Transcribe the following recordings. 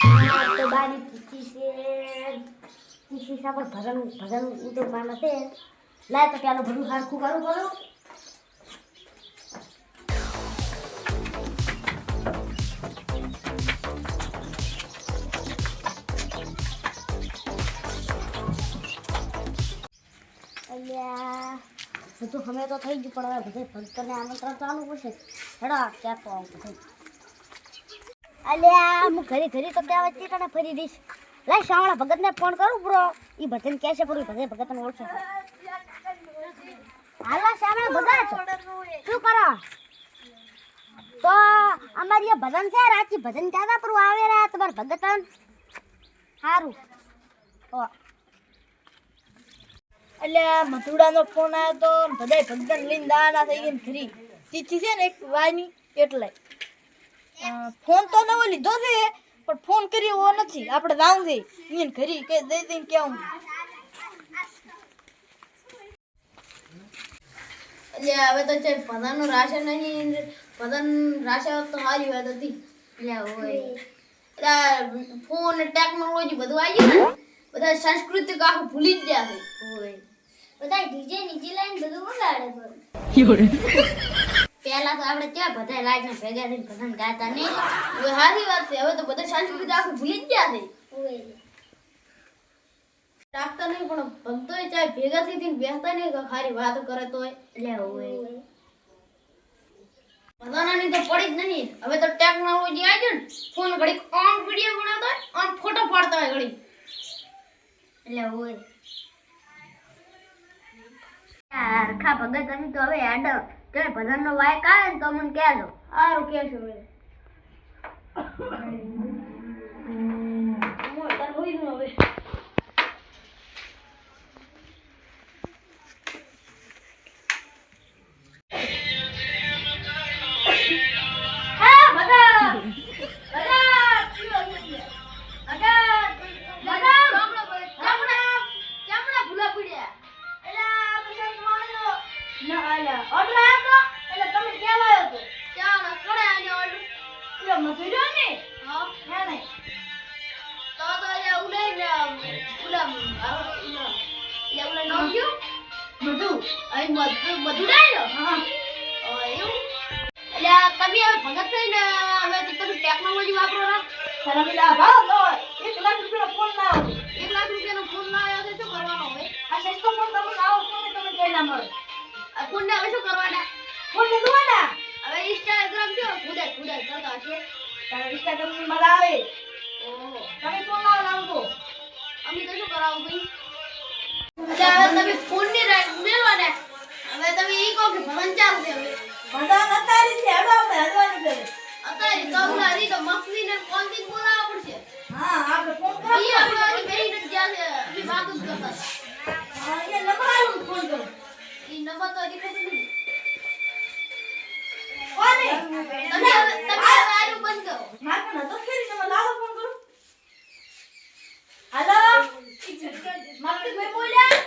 તો બાની પૂછી છે પર ભજન તો માને છે લાય તો પેલો બધું હરખું કરું અલ્યા બધું અમે તો થઈ ગયું પણ હવે બધે ભક્તોને આમંત્રણ ચાલુ પડશે હેડા ક્યાં તો આવું બધું અલ્યા હું ઘરે તો ત્યાં વચ્ચે તને ફરી દઈશ લાય શામળા ભગતને ફોન કરું બ્રો એ ભજન કહે છે પણ ભગતને ઓળખે હાલા શામળા ભગત શું કરો તો અમારી ભજન છે રાચી ભજન ક્યાં પર આવે રહ્યા તમારે ભગત સારું એટલે મથુડાનો ફોન આવ્યો તો બધા ભગતન લઈને દાના થઈ ગઈ ફરી તિથિ છે ને એક વાની એટલે ફોન તો નવો લીધો છે પણ ફોન કર્યો એવો નથી આપણે જાવું છે એને ઘરી કે દઈ દઈને કેવું એટલે હવે તો છે પ્રધાનનું રાશન નહીં પ્રધાન રાશન તો સારી વાત હતી એટલે હોય એટલે ફોન ટેકનોલોજી બધું આવી ગયું ને બધા સાંસ્કૃતિક આખું ભૂલી જ ગયા છે હોય બધા ડીજે નીચે લાઈન બધું વગાડે પહેલા તો આપણે ક્યાં બધા લાઈન ભેગા થઈને ભજન ગાતા નહીં હવે સારી વાત છે હવે તો બધા સાંસ્કૃતિક આખું ભૂલી જ ગયા છે રાખતા નહીં પણ ભક્તોય ચાહે ભેગા થઈ બેસતા નહીં ખારી વાતો કરે તો એટલે હોય બધાનાની તો પડી જ નહીં હવે તો ટેકનોલોજી આવી ગઈ ને ફોન ઘડી ઓન વિડિયો બનાવતા હોય ઓન ફોટો પાડતા હોય ઘડી એટલે હોય હરખા ભગત અમે તો હવે હેડ તમે ભજનનો વાયક આવે ને તો મને કહેજો સારું કહેશો હવે હવે ટેકનોલોજી વાપરો ના તારા પેલા ભાવ તો 1 લાખ રૂપિયાનો ફોન ના આવે 1 લાખ રૂપિયાનો ફોન ના આવ્યો તો શું કરવાનો હોય આ સસ્તો ફોન તમને આવો ફોન તમે કઈ ના મળે આ ફોન ને હવે શું કરવાના ફોન ને દોવાના હવે ઇન્સ્ટાગ્રામ જો ખુદાય કરતા હશે તારા ઇન્સ્ટાગ્રામ ની મજા આવે ઓહો તમે ફોન લાવો તો અમે તો શું કરાવું ભાઈ તમે ફોન ની મેળવાના હવે તમે ઈ કહો કે ભવન ચાલુ છે હવે ભવન અત્યારે છે હેડો આપણે હલવાનું છે અત્યારે કૌલારી તો મફલી ને કોન્ટિંગ બોલાવવા પડશે હા આપણે ફોન કરો ઈ આપણે બેહી ન ગયા છે અમે વાતો જ કરતા હા એ નંબર આવ્યો ફોન કરો ઈ નંબર તો દેખાતો નથી કોને તમે આરું બંધ કરો માર પણ તો ફેરી તમે લાવો ફોન કરો હાલો મફલી ભાઈ બોલ્યા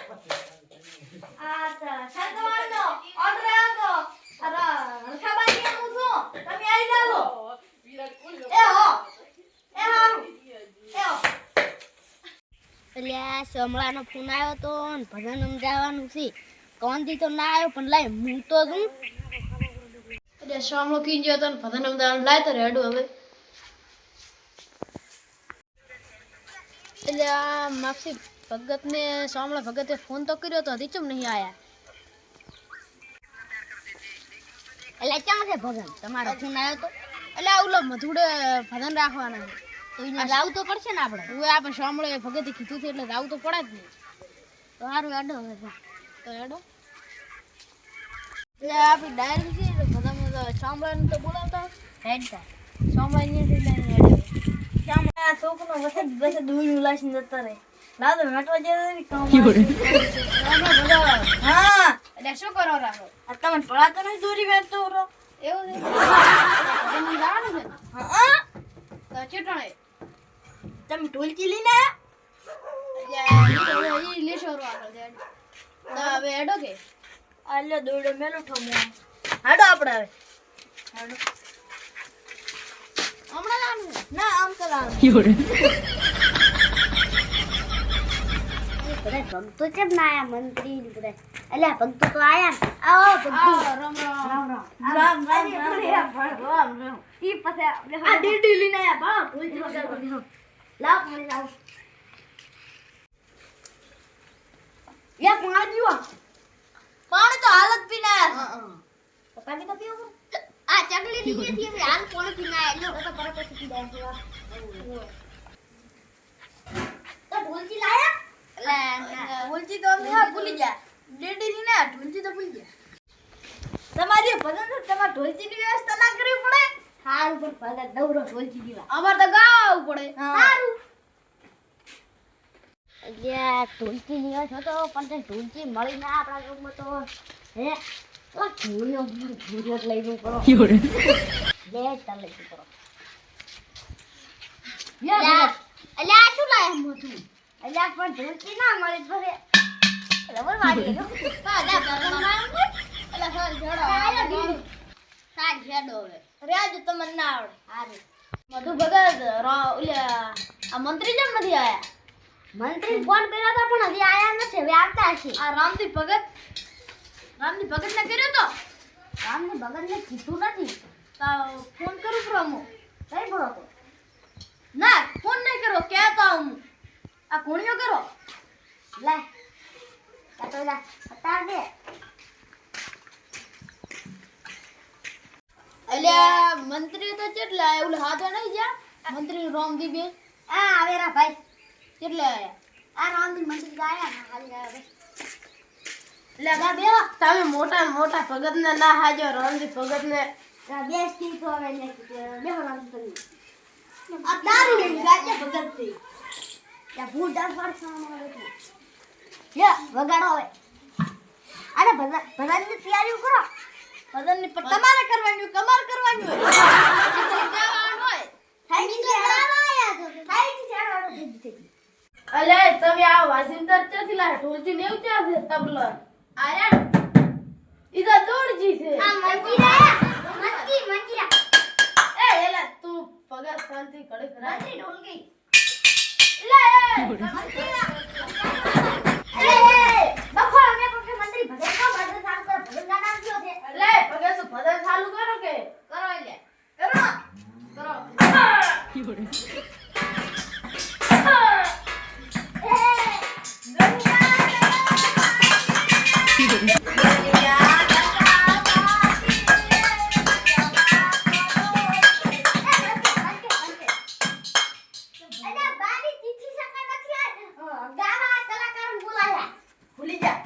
આ સંતવાનો ઓર્ડર આવ્યો અરે હરખાબાઈ કેમ છો તમે આવી જાવ એટલે સમળાનો ફોન આવ્યો તો ને ભજન સમજાવવાનું છે કોણથી તો ના આવ્યો પણ લાય હું તો છું એટલે શામળો કી ગયો તો ભજન સમજાવવાનું લાય તો રેડો હવે એટલે આ માફી ભગતને શામળા ભગતે ફોન તો કર્યો તો હજી ચમ નહીં આયા એટલે ક્યાં છે ભજન તમારો ફોન આવ્યો તો એટલે ઓલો મધુડે ભજન રાખવાના તો એને જાવું તો પડશે ને આપણે હવે આપણે શામળે ભગતે કીધું છે એટલે જાવું તો પડે જ નહીં તો સારું હેડો હવે તો હેડો એટલે આપણી ડાયરી છે એટલે બધા શામળાને તો બોલાવતા હેડતા શામળાની ડાયરી શામળા છોકરો વસે દૂર ઉલાસીને જતા રહે લાદો મેટવા જેવી કામ હા એટલે શું કરો રાખો આ તમે પડાતો નહીં દોરી વેચતો રહો એવું છે તમે જવાનું છે હા તો ચેટણે તમે ઢોલકી લઈને આયા ઈ લેશોરો આગળ જાય તો હવે હેડો કે આલે દોડો મેલો ઠમો હેડો આપણે હવે હેડો હમણાં લાવવાનું ના આમ કરાવવાનું બધા ભક્તો કેમ ના આયા મંત્રી ને બધા અલ્યા ભક્તો તો આયા ને. આવો ભક્તો રામ રામ રામ રામ રામ રામ ઈ પછી આપણે આ ડીડી લઈને આયા બા ભૂલથી વગર લાવ પાણી લાવ એક માં દીવા પાણી તો હાલત પીને આયા તો પાણી તો પીવો આ ચકલી લીધી હતી અમે હાલ પાણી પીને આયા તો પરત પછી પી જાય તો ઢોલકી લાયા ભૂલથી તો અમે ભૂલી ગયા ડીડી ની ના ભૂલથી તો ભૂલી ગયા તમારી ભજન છે તમારે ઢોલચીની વ્યવસ્થા ના કરવી પડે હારું પર ભલે દવરો ઢોલકી દીવા અમાર તો ગાવું પડે હારું અલ્યા ઢોલકી દિવસ હતો પણ તે ઢોલકી મળી ના આપણા ગામમાં તો હે તો ઢોલિયો ઢોલિયો જ લઈ જવું પડો બે ચાલ લઈ જવું પડો અલ્યા શું લાયા મોટું અલ્યા પણ ઢોલકી ના મળી ફરે રબર વાળી ગયો અલ્યા સાલ છેડો હવે રેજ તમને ના આવડે હારું મધુ ભગત ઓલ્યા આ મંત્રી જેમ નથી આયા મંત્રી ફોન કર્યો તો પણ હજી આયા નથી હવે આવતા હશે આ રામજી ભગત ને કર્યો તો રામને ભગતને કીધું નથી તો ફોન કરું પ્રમો કઈ બોલો તો ના ફોન નહીં કરો કહેતો હું આ કોણીઓ કરો લે કાતો લે પતા દે અલ્યા મંત્રી તો કેટલા આયા ઓલા હાથે નહીં ગયા મંત્રી રામજી બે આ આવેરા ભાઈ કેટલા આયા આ રામની મંત્રી આયા ના હાલી આવે એટલે બે તમે મોટા મોટા ભગત ને ના હાજો રામજી ભગત ને બે સ્ટીલ તો હવે ને બેહો રામ કરી આ દારૂ લઈને ગાજે ભગત થી યા ભૂલ ડાન્સ વાળવાનો આવે યા વગાડો હવે અરે ભગતની તૈયારી કરો ભજન ની પણ તમારે કરવાની કમાર કરવાની હોય જવાનું હોય થઈ ગઈ આયા તો થઈ ગઈ આડો થઈ અલે તમે આ વાજિંદર ચાથી લા ઢોલજી ને ઉચા છે તબલો આયા ઈદા દોડજી છે આ મંજીરા એ એલા તું પગા શાંતિ કડે કરા મંજી ઢોલકી લે મંજીરા બખો અમે કોઈ મંત્રી ભગત કો ભજન સામ કર ભજન ના નામ કયો છે લે પગા તો ભજન ચાલુ કરો કે કરો લે કરો ભૂલી જા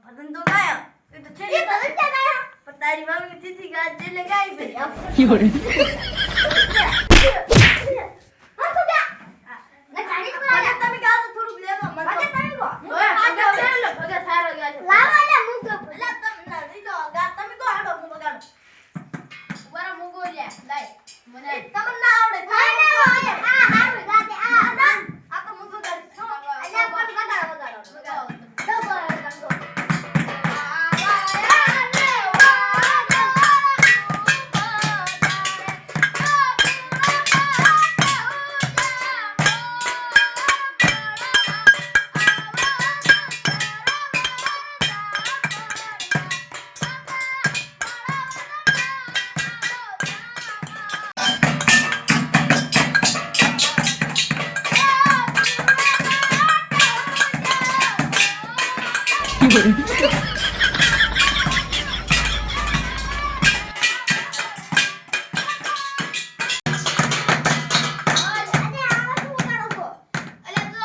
ભજન તો ગાયો એ તો છે પણ તારી મમ્મી ચીચી ગાજે લે ગાઈ ભાઈ તમે ગાઓ તો થોડુંક લેવો મને ભગત સારો ગાજો એટલે તમે ના લીધો ગા તમે કો હાડો હું બગાડો ઉબારા મુગો લે લાય મને તમને ના આવડે આ તો મુગો ગાડી બગાડો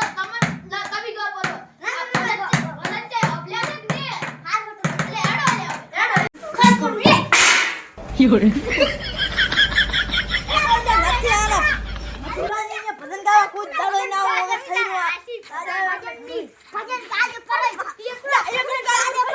તમે પડે